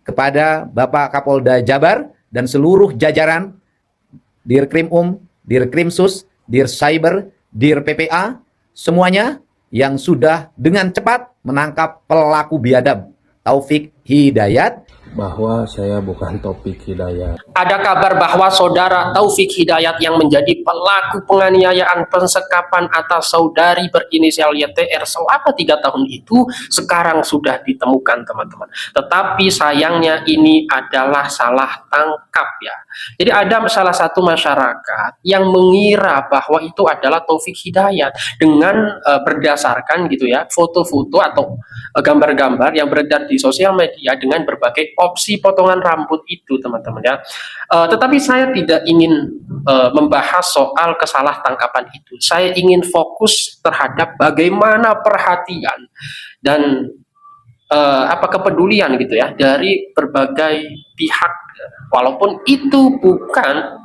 kepada Bapak Kapolda Jabar dan seluruh jajaran Dirkrimum, Dirkrimsus, Dircyber, Dir PPA, semuanya yang sudah dengan cepat menangkap pelaku biadab Taufik Hidayat. Bahwa saya bukan Taufik Hidayat. Ada kabar bahwa saudara Taufik Hidayat yang menjadi pelaku penganiayaan pensekapan atas saudari berinisial YTR selama 3 tahun itu sekarang sudah ditemukan, teman-teman. Tetapi sayangnya ini adalah salah tangkap ya. Jadi ada salah satu masyarakat yang mengira bahwa itu adalah Taufik Hidayat dengan berdasarkan gitu ya foto-foto atau gambar-gambar yang beredar di sosial media dengan berbagai opsi potongan rambut itu, teman-teman ya. Tetapi saya tidak ingin membahas soal kesalah tangkapan itu. Saya ingin fokus terhadap bagaimana perhatian dan kepedulian gitu ya dari berbagai pihak, walaupun itu bukan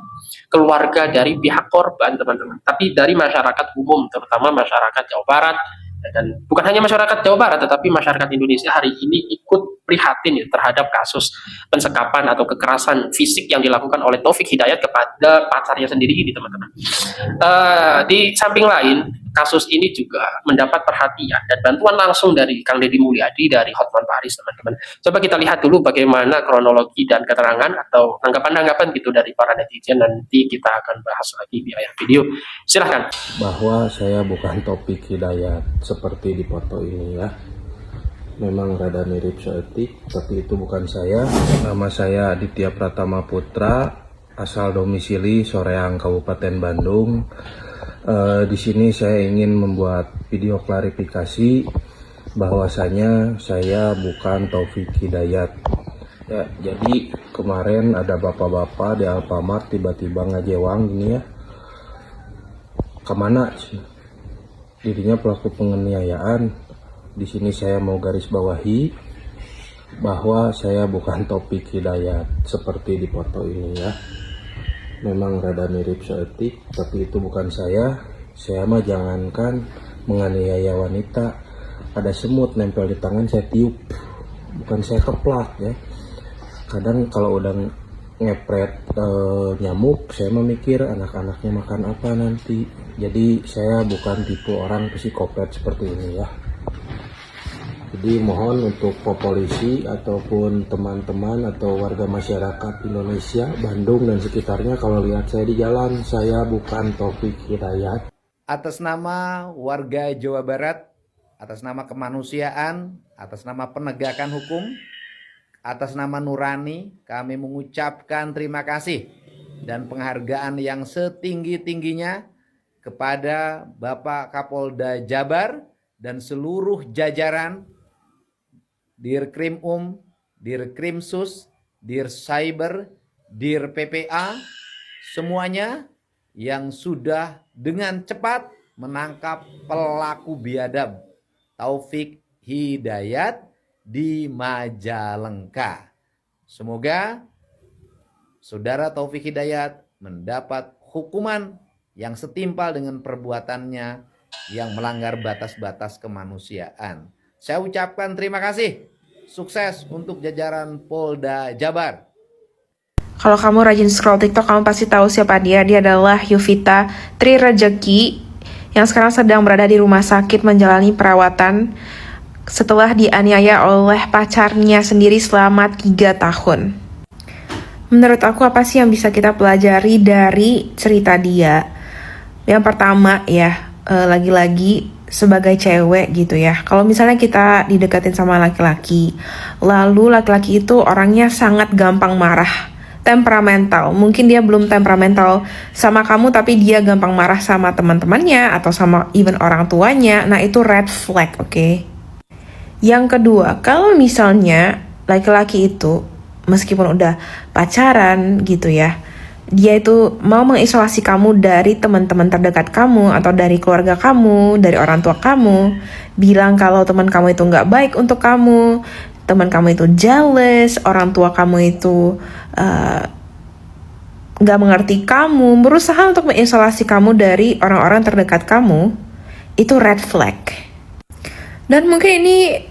keluarga dari pihak korban, teman-teman, tapi dari masyarakat umum, terutama masyarakat Jawa Barat. Dan bukan hanya masyarakat Jawa Barat, tetapi masyarakat Indonesia hari ini ikut prihatin ya, terhadap kasus pensekapan atau kekerasan fisik yang dilakukan oleh Taufik Hidayat kepada pacarnya sendiri ini, teman-teman. Di samping lain, kasus ini juga mendapat perhatian dan bantuan langsung dari Kang Deddy Mulyadi dari Hotman Paris, teman-teman. Coba kita lihat dulu bagaimana kronologi dan keterangan atau tanggapan-tanggapan gitu dari para netizen. Nanti kita akan bahas lagi di akhir video. Silahkan. Bahwa saya bukan Taufik Hidayat seperti di foto ini ya. Memang rada mirip seetik, tapi itu bukan saya. Nama saya Aditya Pratama Putra, asal domisili Soreang, Kabupaten Bandung. Di sini saya ingin membuat video klarifikasi bahwasanya saya bukan Taufik Hidayat. Ya, jadi kemarin ada bapak-bapak di Alfamart tiba-tiba ngajewang gini ya. Kemana sih? Dirinya pelaku penganiayaan. Di sini saya mau garis bawahi bahwa saya bukan Taufik Hidayat seperti di foto ini ya. Memang rada mirip seetik, tapi itu bukan saya. Saya mah jangankan menganiaya wanita, ada semut nempel di tangan saya tiup, bukan saya keplak ya. Kadang kalau udah ngepret nyamuk, saya memikir anak-anaknya makan apa nanti. Jadi saya bukan tipe orang psikopat seperti ini ya. Jadi mohon untuk polisi ataupun teman-teman atau warga masyarakat Indonesia, Bandung dan sekitarnya, kalau lihat saya di jalan, saya bukan Taufik Hidayat. Atas nama warga Jawa Barat, atas nama kemanusiaan, atas nama penegakan hukum, atas nama nurani, kami mengucapkan terima kasih dan penghargaan yang setinggi-tingginya kepada Bapak Kapolda Jabar dan seluruh jajaran Dirkrimum, Dirkrimsus, Dircyber, Dir PPA, semuanya yang sudah dengan cepat menangkap pelaku biadab Taufik Hidayat di Majalengka. Semoga saudara Taufik Hidayat mendapat hukuman yang setimpal dengan perbuatannya yang melanggar batas-batas kemanusiaan. Saya ucapkan terima kasih. Sukses untuk jajaran Polda Jabar. Kalau kamu rajin scroll TikTok, kamu pasti tahu siapa dia. Dia adalah Yovita Tri Rejeki yang sekarang sedang berada di rumah sakit menjalani perawatan setelah dianiaya oleh pacarnya sendiri selama 3 tahun. Menurut aku, apa sih yang bisa kita pelajari dari cerita dia? Yang pertama ya, lagi-lagi sebagai cewek gitu ya, kalau misalnya kita dideketin sama laki-laki, lalu laki-laki itu orangnya sangat gampang marah, temperamental. Mungkin dia belum temperamental sama kamu, tapi dia gampang marah sama teman-temannya atau sama even orang tuanya. Nah, itu red flag, oke? Yang kedua, kalau misalnya laki-laki itu meskipun udah pacaran gitu ya, dia itu mau mengisolasi kamu dari teman-teman terdekat kamu atau dari keluarga kamu, dari orang tua kamu, bilang kalau teman kamu itu nggak baik untuk kamu, teman kamu itu jealous, orang tua kamu itu nggak mengerti kamu, berusaha untuk mengisolasi kamu dari orang-orang terdekat kamu, itu red flag. Dan mungkin ini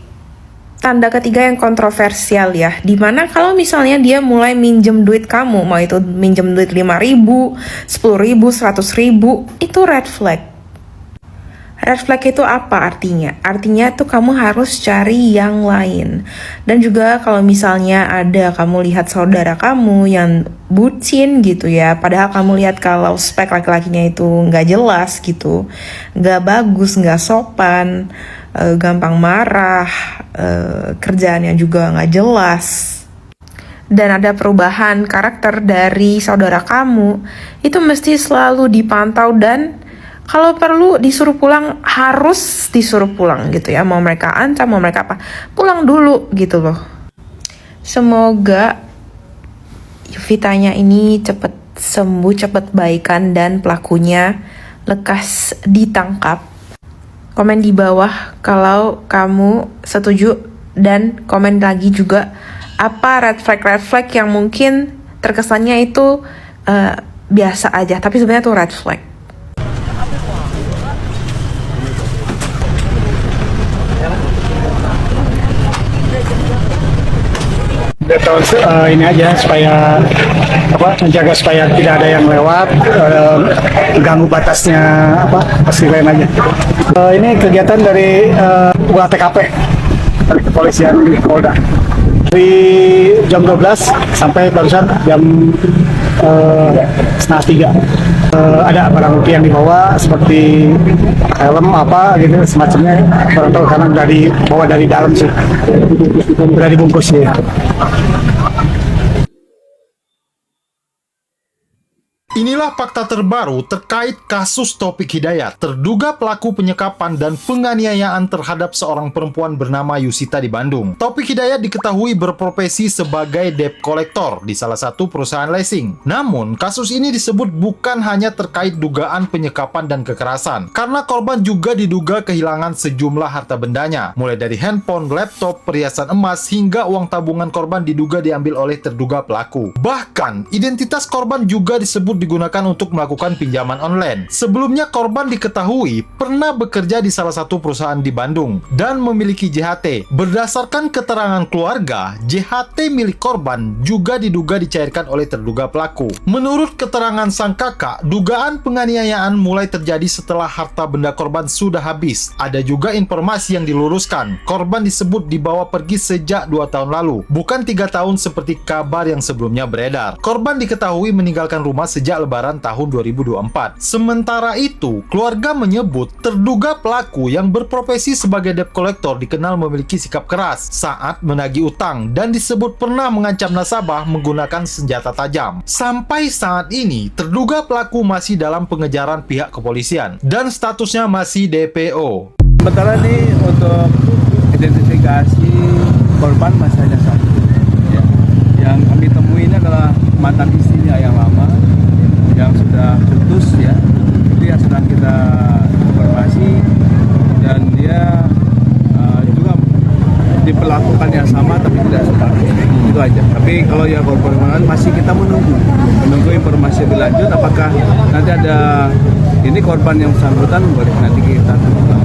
tanda ketiga yang kontroversial ya, dimana kalau misalnya dia mulai minjem duit kamu, mau itu minjem duit 5.000, 10.000, 100.000, itu red flag. Red flag itu apa artinya? Artinya tuh kamu harus cari yang lain. Dan juga kalau misalnya ada kamu lihat saudara kamu yang bucin gitu ya, padahal kamu lihat kalau spek laki-lakinya itu nggak jelas gitu, nggak bagus, nggak sopan, gampang marah, kerjaannya juga nggak jelas, dan ada perubahan karakter dari saudara kamu, itu mesti selalu dipantau dan kalau perlu disuruh pulang, harus disuruh pulang gitu ya. Mau mereka ancam, mau mereka apa, pulang dulu gitu loh. Semoga Yuvitanya ini cepet sembuh, cepet baikan, dan pelakunya lekas ditangkap. Komen di bawah kalau kamu setuju, dan komen lagi juga apa red flag yang mungkin terkesannya itu biasa aja, tapi sebenarnya tuh red flag. Ini aja supaya menjaga supaya tidak ada yang lewat, ganggu batasnya pasti lain aja. Ini kegiatan dari ulah TKP dari kepolisian Polda dari jam 12 sampai barusan jam setengah 3. Ada barang bukti yang dibawa seperti helm apa gitu semacamnya, barang tahu karena udah dibawa dari dalam sih, udah dibungkus ya. Inilah fakta terbaru terkait kasus Taufik Hidayat, terduga pelaku penyekapan dan penganiayaan terhadap seorang perempuan bernama Yusita di Bandung. Taufik Hidayat diketahui berprofesi sebagai debt collector di salah satu perusahaan leasing. Namun, kasus ini disebut bukan hanya terkait dugaan penyekapan dan kekerasan, karena korban juga diduga kehilangan sejumlah harta bendanya, mulai dari handphone, laptop, perhiasan emas, hingga uang tabungan korban diduga diambil oleh terduga pelaku. Bahkan, identitas korban juga disebut digunakan untuk melakukan pinjaman online. Sebelumnya korban diketahui pernah bekerja di salah satu perusahaan di Bandung dan memiliki JHT. Berdasarkan keterangan keluarga, JHT milik korban juga diduga dicairkan oleh terduga pelaku. Menurut keterangan sang kakak, dugaan penganiayaan mulai terjadi setelah harta benda korban sudah habis. Ada juga informasi yang diluruskan, korban disebut dibawa pergi sejak 2 tahun lalu, bukan 3 tahun seperti kabar yang sebelumnya beredar. Korban diketahui meninggalkan rumah sejak Lebaran tahun 2024. Sementara itu, keluarga menyebut terduga pelaku yang berprofesi sebagai debt collector dikenal memiliki sikap keras saat menagih utang dan disebut pernah mengancam nasabah menggunakan senjata tajam. Sampai saat ini, terduga pelaku masih dalam pengejaran pihak kepolisian dan statusnya masih DPO. Sementara ini untuk identifikasi korban masih hanya satu. Ya. Yang kami temui ini adalah mantan istrinya yang lama, yang sudah putus ya, itu yang sedang kita informasi, dan dia juga diperlakukan yang sama tapi tidak sepakat, itu aja. Tapi kalau yang korban masih kita menunggu informasi lebih lanjut, apakah nanti ada ini korban yang bersangkutan boleh nanti kita tentukan.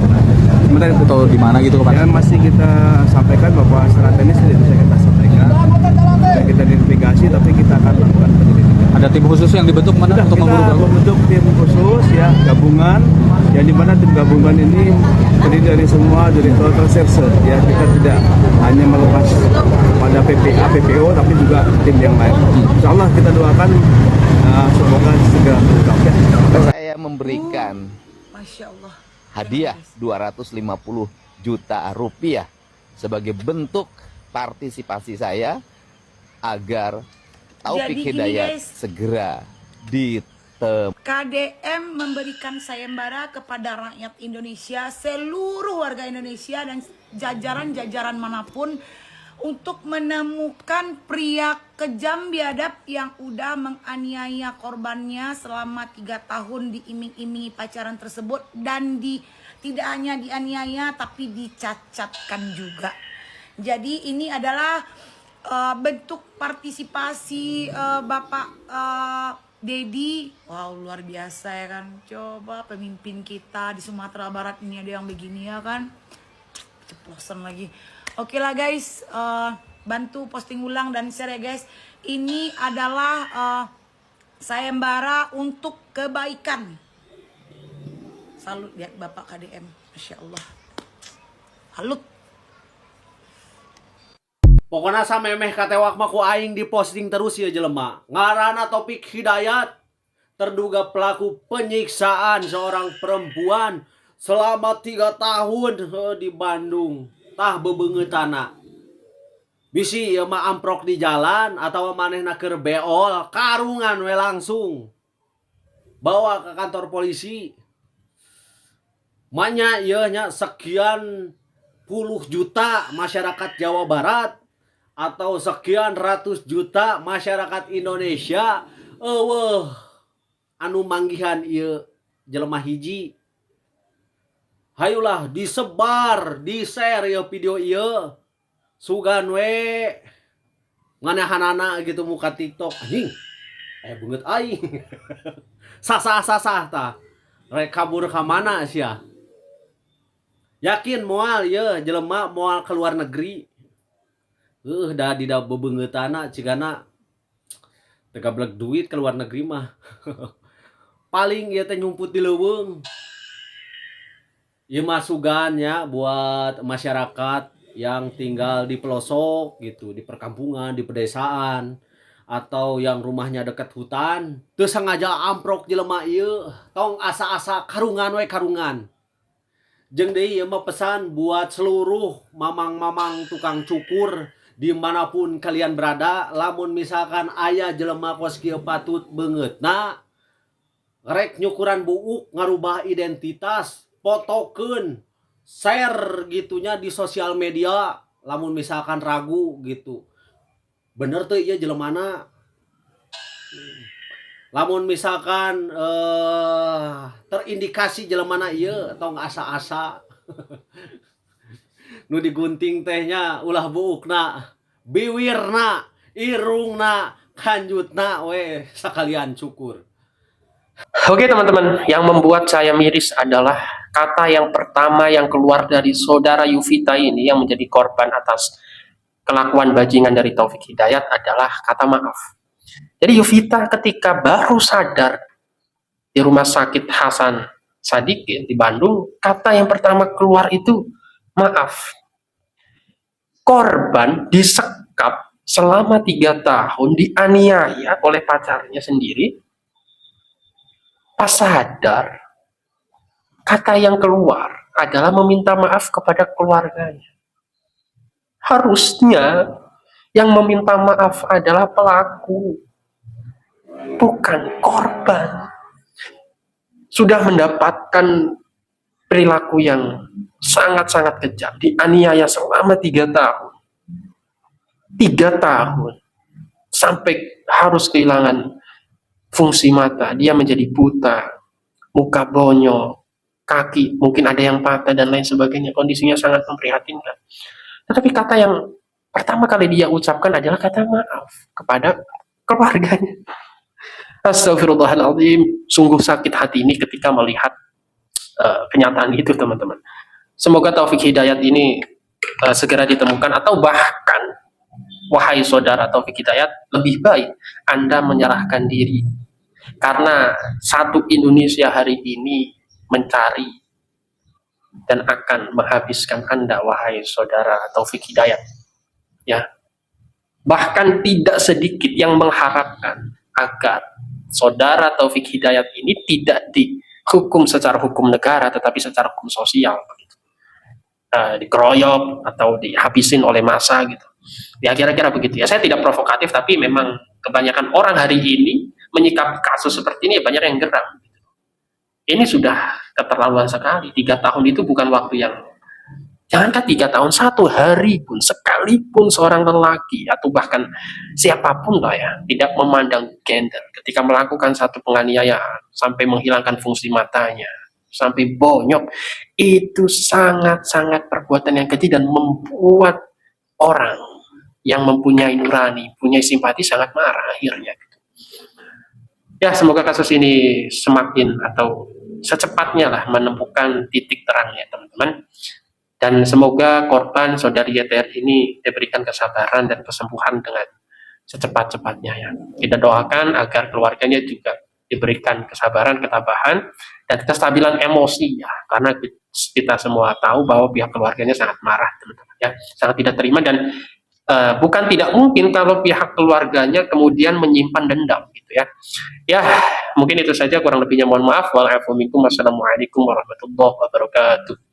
Sementara itu tahu di mana gitu Pak? Ya, masih kita sampaikan bahwa secara teknis tidak bisa kita sampaikan, kita identifikasi, tapi kita akan lakukan penyelidikan. Ada tim khusus yang dibentuk mana untuk memburu pelaku? Membentuk tim khusus ya, gabungan, yang dimana tim gabungan ini terdiri dari semua direktur reserse ya. Kita tidak hanya melepas pada PPA, PPO, tapi juga tim yang lain. Insya Allah kita doakan semoga segera terungkap ya. Saya memberikan hadiah 250 juta rupiah sebagai bentuk partisipasi saya agar Taufik Hidayat segera ditem. KDM memberikan sayembara kepada rakyat Indonesia, seluruh warga Indonesia dan jajaran-jajaran manapun untuk menemukan pria kejam biadab yang udah menganiaya korbannya selama 3 tahun, diiming-imingi pacaran tersebut, dan tidak hanya dianiaya tapi dicacatkan juga. Jadi ini adalah bentuk partisipasi Bapak Dedi. Wow, luar biasa ya kan. Coba pemimpin kita di Sumatera Barat ini ada yang begini ya kan. Ceplosan lagi. Oke lah guys, bantu posting ulang dan share ya guys. Ini adalah sayembara untuk kebaikan. Salut lihat Bapak KDM, Masya Allah. Salut. Pokoknya samemeh katewak mah ku aing diposting terus ya jelema. Ngaranna Taufik Hidayat, terduga pelaku penyiksaan seorang perempuan selama 3 tahun di Bandung. Tah bebeungeutana. Bisi ieu mah amprok di jalan atau manehna keur beol, karungan we langsung. Bawa ke kantor polisi. Manya ieu nya sekian puluh juta masyarakat Jawa Barat atau sekian ratus juta masyarakat Indonesia anu manggihan ieu jelema hiji. Hayulah disebar, di-share ya video ieu. Sugan we nganahanana gitu muka TikTok. Anjing. Beungeut aing. Sasah tah. Rek kabur ka mana sia? Yakin moal ieu jelema moal ke luar negeri. Da di da bebeungeutana cigana teu gablek duit ke luar negeri mah. Paling ieu teh nyumput di leuweung. Ieu mah sugannya buat masyarakat yang tinggal di pelosok gitu, di perkampungan, di pedesaan, atau yang rumahnya dekat hutan. Teu sengaja amprok jelema ieu, tong asa-asa karungan we karungan. Jeung deui ieu mah pesan buat seluruh mamang-mamang tukang cukur dimanapun kalian berada, lamun misalkan aya jelema kos kieu patut beungeutna, rek nyukuran buuk ngarubah identitas, fotokeun, share gitunya di sosial media, lamun misalkan ragu gitu. Bener tuh ieu jelemana. Lamun misalkan terindikasi jelemana ieu tong asa-asa. Nu digunting tehnya ulah buukna, biwirna, irungna, kanjutna we sakalian cukur. Oke teman-teman, yang membuat saya miris adalah kata yang pertama yang keluar dari saudara Yuvita ini yang menjadi korban atas kelakuan bajingan dari Taufik Hidayat adalah kata maaf. Jadi Yuvita ketika baru sadar di rumah sakit Hasan Sadikin di Bandung, kata yang pertama keluar itu maaf. Korban disekap selama 3 tahun, dianiaya oleh pacarnya sendiri. Pas sadar, kata yang keluar adalah meminta maaf kepada keluarganya. Harusnya yang meminta maaf adalah pelaku, bukan korban. Sudah mendapatkan perilaku yang sangat-sangat kejam, dianiaya selama 3 tahun. 3 tahun. Sampai harus kehilangan fungsi mata, dia menjadi buta, muka bonyok, kaki mungkin ada yang patah dan lain sebagainya. Kondisinya sangat memprihatinkan. Tetapi kata yang pertama kali dia ucapkan adalah kata maaf kepada keluarganya. Astagfirullahaladzim, sungguh sakit hati ini ketika melihat kenyataan itu teman-teman. Semoga Taufik Hidayat ini segera ditemukan, atau bahkan wahai saudara Taufik Hidayat, lebih baik Anda menyerahkan diri, karena satu Indonesia hari ini mencari dan akan menghabiskan Anda, wahai saudara Taufik Hidayat. Ya, bahkan tidak sedikit yang mengharapkan agar saudara Taufik Hidayat ini tidak dihukum secara hukum negara, tetapi secara hukum sosial, dikeroyok atau dihabisin oleh massa gitu. Ya kira-kira begitu ya. Saya tidak provokatif, tapi memang kebanyakan orang hari ini menyikapi kasus seperti ini banyak yang geram. Ini sudah keterlaluan sekali. 3 tahun itu bukan waktu yang, jangankan 3 tahun, 1 hari pun, sekalipun seorang lelaki atau bahkan siapapun lah ya, tidak memandang gender, ketika melakukan satu penganiayaan sampai menghilangkan fungsi matanya, sampai bonyok, itu sangat-sangat perbuatan yang keji dan membuat orang yang mempunyai nurani, punya simpati sangat marah akhirnya. Ya, semoga kasus ini semakin atau secepatnya lah menemukan titik terangnya, teman-teman. Dan semoga korban saudari YTR ini diberikan kesabaran dan kesembuhan dengan secepat-cepatnya ya. Kita doakan agar keluarganya juga diberikan kesabaran, ketabahan, dan kestabilan emosi ya. Karena kita semua tahu bahwa pihak keluarganya sangat marah, teman-teman ya, sangat tidak terima, dan bukan tidak mungkin kalau pihak keluarganya kemudian menyimpan dendam gitu ya. Ya, mungkin itu saja, kurang lebihnya mohon maaf. Wassalamualaikum warahmatullahi wabarakatuh.